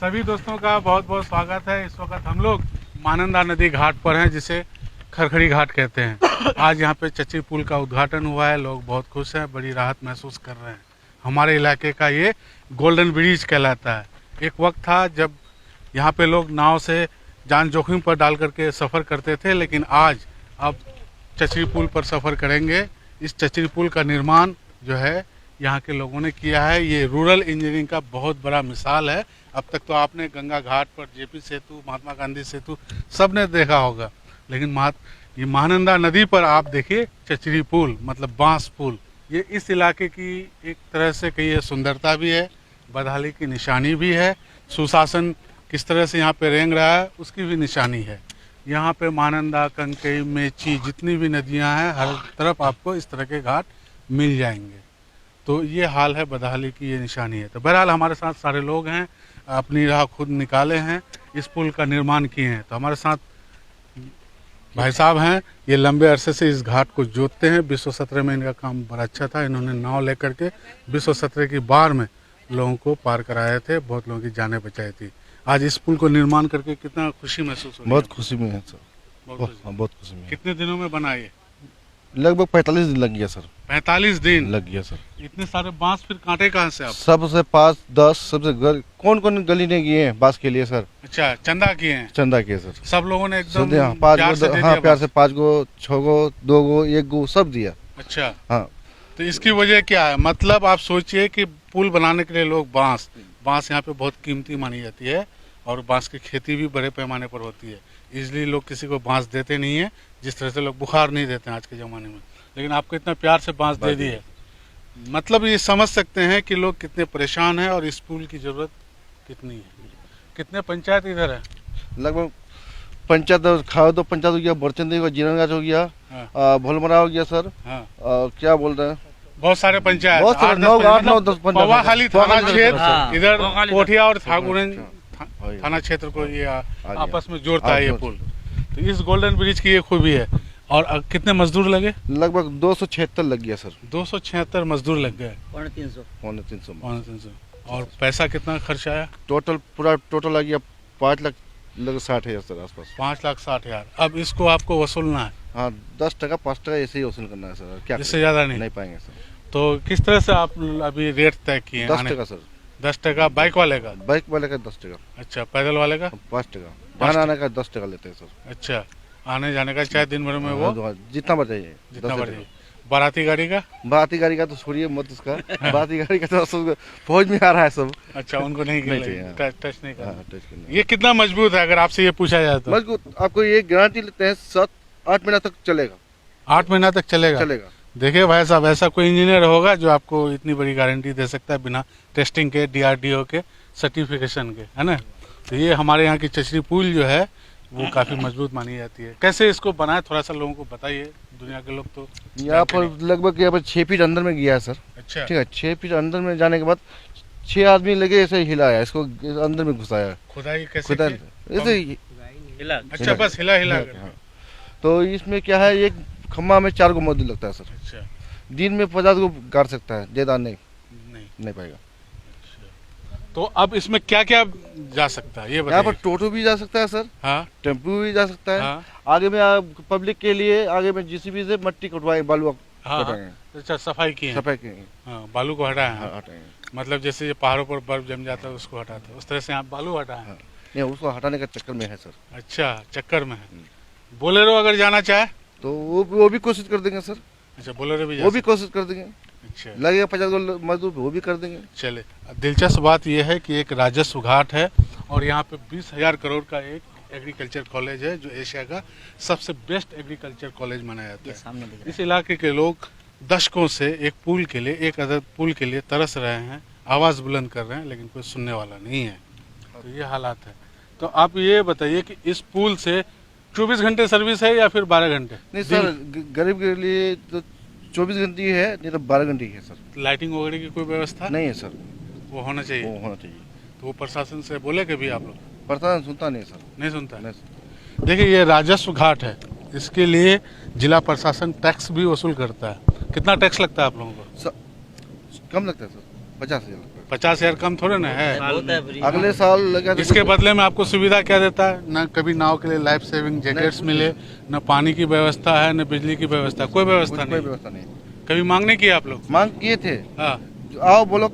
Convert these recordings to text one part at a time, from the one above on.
सभी दोस्तों का बहुत बहुत स्वागत है। इस वक्त हम लोग महानंदा नदी घाट पर हैं, जिसे खरखड़ी घाट कहते हैं। आज यहाँ पे चचरी पुल का उद्घाटन हुआ है। लोग बहुत खुश हैं, बड़ी राहत महसूस कर रहे हैं। हमारे इलाके का ये गोल्डन ब्रिज कहलाता है। एक वक्त था जब यहाँ पे लोग नाव से जान जोखिम पर डाल करके सफ़र करते थे, लेकिन आज अब चचरी पुल पर सफ़र करेंगे। इस चचरी पुल का निर्माण जो है यहाँ के लोगों ने किया है। ये रूरल इंजीनियरिंग का बहुत बड़ा मिसाल है। अब तक तो आपने गंगा घाट पर जेपी सेतु, महात्मा गांधी सेतु सब ने देखा होगा, लेकिन ये महानंदा नदी पर आप देखिए चचरी पुल, मतलब बांस पुल। ये इस इलाके की एक तरह से कहिए सुंदरता भी है, बदहाली की निशानी भी है। सुशासन किस तरह से यहाँ पे रेंग रहा है उसकी भी निशानी है। यहाँ पे महानंदा, कनकई, मेची जितनी भी नदियाँ हैं, हर तरफ आपको इस तरह के घाट मिल जाएंगे। तो ये हाल है, बदहाली की ये निशानी है। तो बहरहाल हमारे साथ सारे लोग हैं, अपनी राह खुद निकाले हैं, इस पुल का निर्माण किए हैं। तो हमारे साथ भाई साहब हैं, ये लंबे अरसे से इस घाट को जोतते हैं। 2017 में इनका काम बड़ा अच्छा था। इन्होंने नाव लेकर के 2017 की बाढ़ में लोगों को पार कराए थे, बहुत लोगों की जानें बचाई थी। आज इस पुल को निर्माण करके कितना खुशी महसूस हो रही है? बहुत खुशी में है सर, बहुत खुशी में। कितने दिनों में बना ये? लगभग 45 दिन लग गया सर। 45 दिन लग गया सर। इतने सारे बांस फिर कांटे कहाँ से आप? सबसे 5-10 सबसे कौन कौन गली ने किए हैं बांस के लिए सर? अच्छा, चंदा किए हैं? चंदा किए सर। सब लोगों ने एकदम प्यार से प्यार से 5 गो, 6 गो, 2 गो, 1 गो सब दिया। अच्छा हाँ। तो इसकी वजह क्या है? मतलब आप सोचिए कि पुल बनाने के लिए लोग बांस यहाँ पे बहुत कीमती मानी जाती है, और बांस की खेती भी बड़े पैमाने पर होती है। इसलिए लोग किसी को बांस देते नहीं है, जिस तरह से लोग बुखार नहीं देते हैं आज के ज़माने में। लेकिन आपको इतना प्यार से बांस दे दिए, मतलब ये समझ सकते हैं कि लोग कितने परेशान हैं और इस पुल की ज़रूरत कितनी है। कितने पंचायत इधर है? लगभग पंचायत खाओ पंचायत हो गया, बरचंदी हो गया, जीरनगाछ हो गया, भोलमरा हो गया सर। हाँ। क्या बोल रहे हैं, बहुत सारे पंचायत, बहुत सारे 9-10 पवाखाली थाना क्षेत्र, इधर कोठिया और ठाकुरगंज थाना क्षेत्र को ये आपस में जोड़ता है ये पुल। तो इस गोल्डन ब्रिज की ये खूबी है। और कितने मजदूर लगे? लगभग 276 लग गया सर। 276 मजदूर लग गए। 350। और पैसा कितना खर्च आया? पूरा टोटल आ गया 5,60,000 सर आसपास। 5,60,000। अब इसको आपको वसूलना है? हाँ, 10 टका 5 टका ऐसे ही वसूल करना है सर। क्या इससे ज्यादा नहीं पाएंगे सर। तो किस तरह से आप अभी रेट तय किए? 10 टका सर। 10 टका बाइक वाले का? बाइक वाले का 10 टका। अच्छा, पैदल वाले का? 5 टका। जाने आने का 10 टका लेते हैं सर। अच्छा, आने जाने का चाहे दिन भर में वो जितना बढ़ जाइए, जितना बढ़ जाइए। बाराती गाड़ी का? बाराती गाड़ी का तो छोड़िए मत उसका। बाराती गाड़ी का तो फौज में आ रहा है सब। अच्छा, उनको नहीं टच नहीं करना। करना। ये कितना मजबूत है अगर आपसे ये पूछा जाए तो? मजबूत, आपको ये गारंटी लेते हैं 7-8 महीना तक चलेगा। 8 महीना तक चलेगा? देखिए भाई साहब, ऐसा कोई इंजीनियर होगा जो आपको इतनी बड़ी गारंटी दे सकता है बिना टेस्टिंग के, DRDO के सर्टिफिकेशन के, है ना? तो ये हमारे यहाँ की चचरी पुल जो है वो काफ़ी मजबूत मानी जाती है। कैसे इसको बनाए, थोड़ा सा लोगों को बताइए। दुनिया के लोग तो यहाँ पर लगभग 6 फीट अंदर में गया है सर। अच्छा, ठीक है। 6 फीट अंदर में जाने के बाद 6 आदमी लगे ऐसे हिलाया, इसको अंदर में घुसाया। खुदाई कैसे की? ऐसे हिला? अच्छा, बस हिला तो इसमें क्या है, एक खम्बा में 4 गो मजदूर लगता है सर। अच्छा। दिन में 50 गो गाड़ सकता है, ज्यादा नहीं पाएगा। तो अब इसमें क्या क्या जा सकता है ये बताइए? यहाँ पर टोटो भी जा सकता है सर। हाँ। टेम्पो भी जा सकता है। हाँ। आगे में पब्लिक के लिए आगे में JCB से मट्टी कटवाएंगे, बालू हटाएंगे। अच्छा, सफाई की है? सफाई की। हाँ, बालू को हटाए हैं? हटाएंगे। मतलब जैसे ये पहाड़ों पर बर्फ जम जाता है उसको हटाते हैं, उस तरह से आप बालू हटाए हैं? नहीं, उसको हटाने का चक्कर में है सर। अच्छा, चक्कर में है। बोलेरो अगर जाना चाहे तो वो भी कोशिश कर देंगे सर। अच्छा, बोलेरो भी वो भी कोशिश कर देंगे। अच्छा, लगेगा 50 गो मजदूर, वो भी कर देंगे। चले। दिलचस्प बात यह है कि एक राजस्व घाट है और यहाँ पे 20,000 करोड़ का एक एग्रीकल्चर कॉलेज है, जो एशिया का सबसे बेस्ट एग्रीकल्चर कॉलेज माना जाता है। इस इलाके के लोग दशकों से एक पुल के लिए, एक अदर पुल के लिए तरस रहे हैं, आवाज़ बुलंद कर रहे हैं, लेकिन कोई सुनने वाला नहीं है। तो ये हालात है। तो आप ये बताइए कि इस पुल से 24 घंटे सर्विस है या फिर 12 घंटे? नहीं सर, गरीब के लिए तो 24 घंटे है, नहीं तो 12 घंटे है सर। लाइटिंग वगैरह की कोई व्यवस्था नहीं है सर। वो होना चाहिए। तो वो प्रशासन से बोले कभी आप लोग? प्रशासन सुनता नहीं सर। नहीं सुनता? नहीं। देखिए, ये राजस्व घाट है, इसके लिए जिला प्रशासन टैक्स भी वसूल करता है। कितना टैक्स लगता है आप लोगों को? कम लगता है सर, 50,000 लगता है। 50,000 कम थोड़े ना है। अगले साल लगा तो इसके बदले में आपको सुविधा क्या देता है? न कभी नाव के लिए लाइफ सेविंग जैकेट्स मिले, न पानी की व्यवस्था है, न बिजली की व्यवस्था, कोई व्यवस्था कोई नहीं। व्यवस्था नहीं। कभी मांग नहीं किया आप लोग? मांग किए थे, हाँ आओ बोलो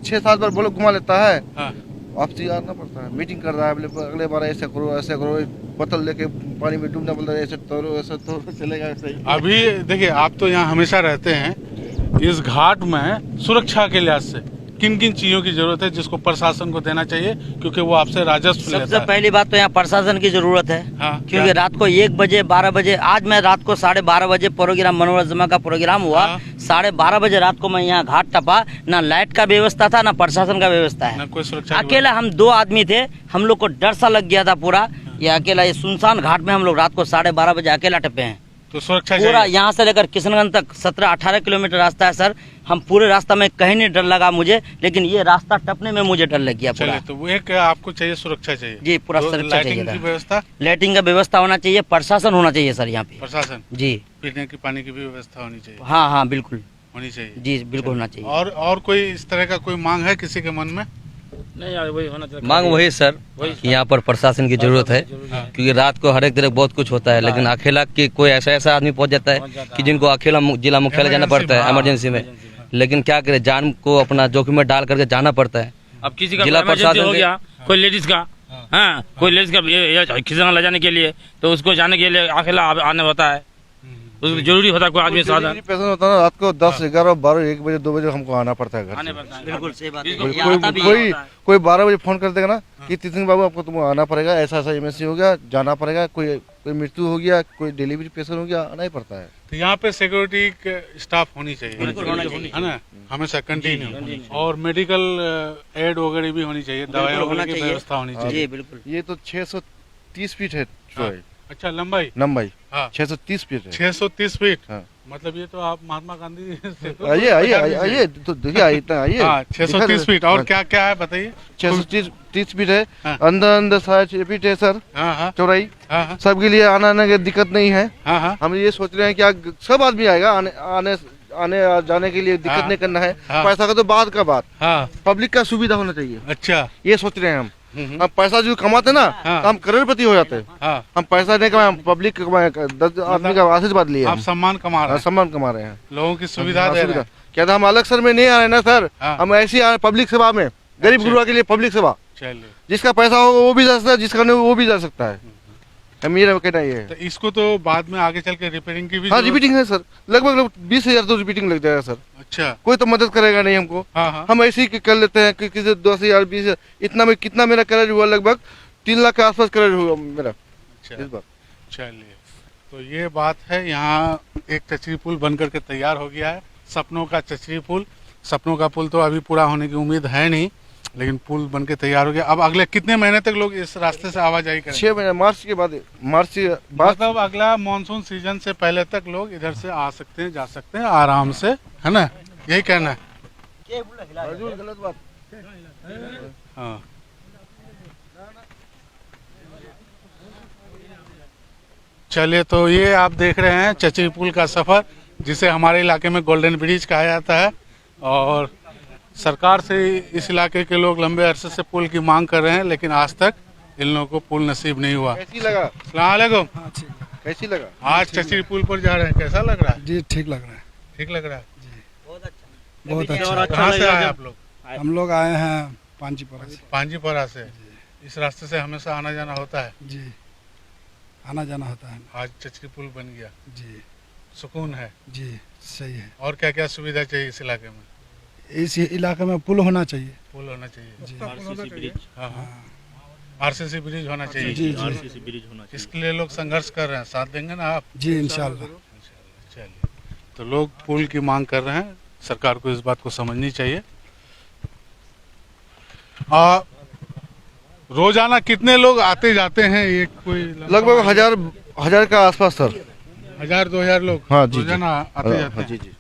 6-7 बार बोलो घुमा लेता है, हाँ। आपसे आना पड़ता है, मीटिंग कर रहा है, अगले बार ऐसे करो, बोतल लेके पानी में डूबना बोलता है, ऐसे तो चलेगा ऐसे ही। अभी देखिए, आप तो यहाँ हमेशा रहते हैं, इस घाट में सुरक्षा के लिहाज से किन किन चीजों की जरूरत है जिसको प्रशासन को देना चाहिए, क्योंकि वो आपसे राजस्व लेता सबसे है? पहली बात तो यहाँ प्रशासन की जरूरत है। हाँ, क्योंकि क्या? रात को 1 बजे 12 बजे, आज मैं रात को 12:30 बजे प्रोग्राम मनोरंजन का प्रोग्राम हुआ, हाँ। 12:30 बजे रात को मैं यहाँ घाट टपा, ना लाइट का व्यवस्था था ना प्रशासन का व्यवस्था है। न कोई सुरक्षा की अकेला हम 2 आदमी थे, हम लोग को डर सा लग गया था पूरा। ये अकेला ये सुनसान घाट में हम लोग रात को 12:30 बजे अकेला टपे हैं। तो सुरक्षा पूरा चाहिए। यहाँ से लेकर किशनगंज तक 17-18 किलोमीटर रास्ता है सर। हम पूरे रास्ता में कहीं नहीं डर लगा मुझे, लेकिन ये रास्ता टपने में मुझे डर लग गया पूरा। चलिए, तो वो एक आपको चाहिए, सुरक्षा चाहिए जी, पूरा तो सुरक्षा लाइटिंग चाहिए की था। व्यवस्था, लाइटिंग का व्यवस्था होना चाहिए, प्रशासन होना चाहिए सर यहाँ पे। प्रशासन, जी पीने की पानी की भी व्यवस्था होनी चाहिए। हाँ हाँ बिल्कुल होनी चाहिए जी, बिल्कुल होना चाहिए। और कोई इस तरह का कोई मांग है किसी के मन में? नहीं यार, वही होना चाहिए। मांग वही सर कि यहाँ पर प्रशासन की जरूरत है, क्योंकि रात को हर एक तरह बहुत कुछ होता है, लेकिन अकेला कि कोई ऐसा आदमी पहुँच जाता है कि जिनको अकेला जिला मुख्यालय जाना पड़ता है इमरजेंसी में, लेकिन क्या करे, जान को अपना जोखिम में डाल करके जाना पड़ता है। अब किसी का जिला इमरजेंसी प्रशासन हो के- गया, कोई लेडीज का, हाँ कोई लेडीज का किसान ले जाने के लिए, तो उसको जाने के लिए अकेला आने होता है, उसको जरूरी होता है कोई आदमी साधन पैसा होता है ना, रात को 10, 11, 12, 1 बजे 2 बजे हमको आना पड़ता है घर आने से। पड़ता है। बिल्कुल सही बात है। बिल्कुल, ये आता भी है। कोई 12 बजे फोन कर देगा ना कि तिथिन बाबू आपको तुम आना पड़ेगा, ऐसा इमरजेंसी हो गया, जाना पड़ेगा, कोई मृत्यु हो गया, कोई डिलीवरी पेशेंट हो गया, आना ही पड़ता है। तो यहाँ पे सिक्योरिटी स्टाफ होनी चाहिए, बिल्कुल होना चाहिए। है ना, हमेशा कंटिन्यू, और मेडिकल एड वगैरह भी होनी चाहिए, दवाई बिल्कुल होना वगैरह की चाहिए। व्यवस्था होनी चाहिए। जी बिल्कुल। ये तो 630 फीट है हाँ। अच्छा, लंबाई लंबाई, हाँ 630 फीट है। 630 फीट, हाँ। मतलब ये तो आप महात्मा गांधी से तो आइए तो देखिए, इतना आइए। हाँ 630 फीट। और हाँ, क्या क्या है बताइए? 630 फीट है, हाँ। अंदर 6.5 फीट है सर हाँ हाँ चौड़ाई। हाँ हाँ सबके लिए आना की दिक्कत नहीं है। हाँ हाँ हम ये सोच रहे हैं कि सब आदमी आएगा, आने जाने के लिए दिक्कत हाँ। नहीं करना है। हाँ। पैसा का तो बाद का बात, हाँ। पब्लिक का सुविधा होना चाहिए, अच्छा। ये सोच रहे हैं हम। हम पैसा जो कमाते ना, हाँ। तो हम करोड़पति हो जाते हैं। हाँ, हम पैसा नहीं कमाए, हम पब्लिक का कमाए, 10 आदमी का आशीर्वाद लिए आप हम। सम्मान कमा रहे हाँ, हैं, सम्मान कमा रहे हैं, लोगों की सुविधा दे रहे हैं। क्या था, हम अलग सर में नहीं आ रहे ना सर, हाँ। हम ऐसी आ रहे पब्लिक सेवा में, गरीब अच्छा। गुरुआ के लिए पब्लिक सेवा। चलिए, जिसका पैसा होगा वो भी जा सकता है, जिसका नहीं वो भी जा सकता है। हम ये कहना ये है। तो इसको तो बाद में आगे चल के रिपेयरिंग की भी हाँ, जरूरत- रिपीटिंग है सर, लगभग 20,000 तो रिपीटिंग लग जाएगा सर। अच्छा। कोई तो मदद करेगा नहीं हमको, हाँ हाँ हम ऐसे ही कर लेते हैं कि किसी 10,000 20,000 इतना में कितना मेरा करेज हुआ, लगभग 3 लाख के आसपास करेज हुआ मेरा अच्छा। इस बार। चलिए, तो ये बात है। यहाँ एक चचरी पुल बन करके तैयार हो गया है, सपनों का चचरी पुल। सपनों का पुल तो अभी पूरा होने की उम्मीद है नहीं, लेकिन पुल बन के तैयार हो गया। अब अगले कितने महीने तक लोग इस रास्ते से आवाजाही करेंगे? 6 महीने, मार्च के बाद मतलब अगला मानसून सीजन से पहले तक लोग इधर से आ सकते हैं, जा सकते हैं आराम से, है ना? यही कहना है। गलत बात। हाँ, चलिए, तो ये आप देख रहे हैं चचरी पुल का सफर, जिसे हमारे इलाके में गोल्डन ब्रिज कहा जाता है। और सरकार से इस इलाके के लोग लंबे अरसे से पुल की मांग कर रहे हैं, लेकिन आज तक इन लोगों को पुल नसीब नहीं हुआ। कैसी लगा? अस्सलाम वालेकुम। कैसी लगा? आज चचरी पुल पर जा रहे हैं, कैसा लग रहा है? जी ठीक लग रहा है, ठीक लग रहा है। बहुत अच्छा। कहाँ से आए आप लोग? हम लोग आए हैं पांचीपुरा से। पांजीपुरा से। इस रास्ते से हमेशा आना जाना होता है। जी, आना जाना होता है। आज चचरी पुल बन गया, जी सुकून है। जी सही है। और क्या क्या सुविधा चाहिए इस इलाके में? इस इलाके में पुल होना चाहिए। पुल होना चाहिए। जी हाँ हाँ, आरसीसी ब्रिज होना चाहिए। जी जी इसके लिए लोग संघर्ष कर रहे हैं, साथ देंगे ना आप? जी इंशाल्लाह। चलिए, तो लोग पुल की मांग कर रहे हैं, सरकार को इस बात को समझनी चाहिए। रोजाना कितने लोग आते जाते हैं? ये कोई लगभग 1000 का आसपास सर। 1000-2000 लोग हाँ, जी, रोजाना आते जाते हाँ, हैं। जी जी।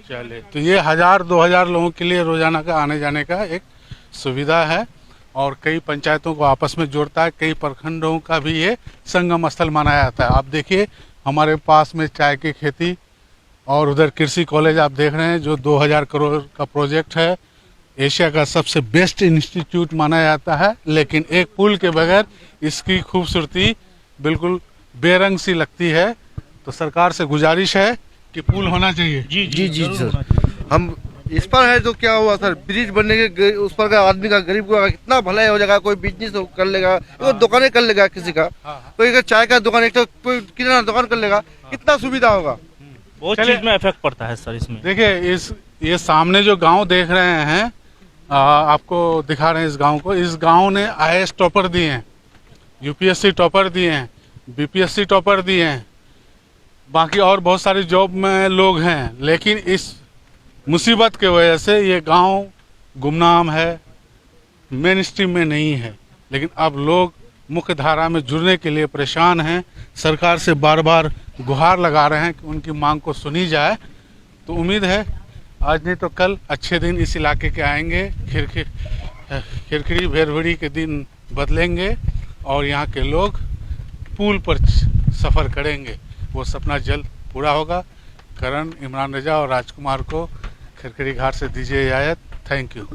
चलिए, तो ये 1000-2000 लोगों के लिए रोजाना का आने जाने का एक सुविधा है, और कई पंचायतों को आपस में जोड़ता है, कई प्रखंडों का भी ये संगम स्थल माना जाता है। आप देखिए, हमारे पास में चाय की खेती और उधर कृषि कॉलेज आप देख रहे हैं, जो 2000 करोड़ का प्रोजेक्ट है, एशिया का सबसे बेस्ट इंस्टीट्यूट माना जाता है, लेकिन एक पुल के बगैर इसकी खूबसूरती बिल्कुल बेरंग सी लगती है। तो सरकार से गुजारिश है कि पुल होना चाहिए। जी जी जी सर, हम इस पर है तो क्या हुआ सर, ब्रिज बनने के उस पर का आदमी का, गरीब का कितना भलाई हो जाएगा। कोई बिजनेस कर लेगा, कोई दुकानें कर लेगा, किसी का कोई अगर चाय का दुकान, एक तो कोई किराना दुकान कर लेगा, कितना सुविधा होगा। बहुत चीज में इफेक्ट पड़ता है सर इसमें। देखिए ये सामने जो गांव देख रहे हैं, आपको दिखा रहे हैं इस गांव को। इस गांव ने IAS टॉपर दिए हैं, UPSC टॉपर दिए हैं, BPSC टॉपर दिए हैं, बाकी और बहुत सारे जॉब में लोग हैं। लेकिन इस मुसीबत के वजह से ये गांव गुमनाम है, मेन स्ट्रीम में नहीं है। लेकिन अब लोग मुख्य धारा में जुड़ने के लिए परेशान हैं। सरकार से बार बार गुहार लगा रहे हैं कि उनकी मांग को सुनी जाए। तो उम्मीद है आज नहीं तो कल अच्छे दिन इस इलाके के आएंगे। खिरखिरी भेरभड़ी के दिन बदलेंगे और यहाँ के लोग पुल पर सफ़र करेंगे। वो सपना जल्द पूरा होगा। करण, इमरान रजा और राजकुमार को खिरखिरी घाट से दीजिए इजाज़त। Thank you.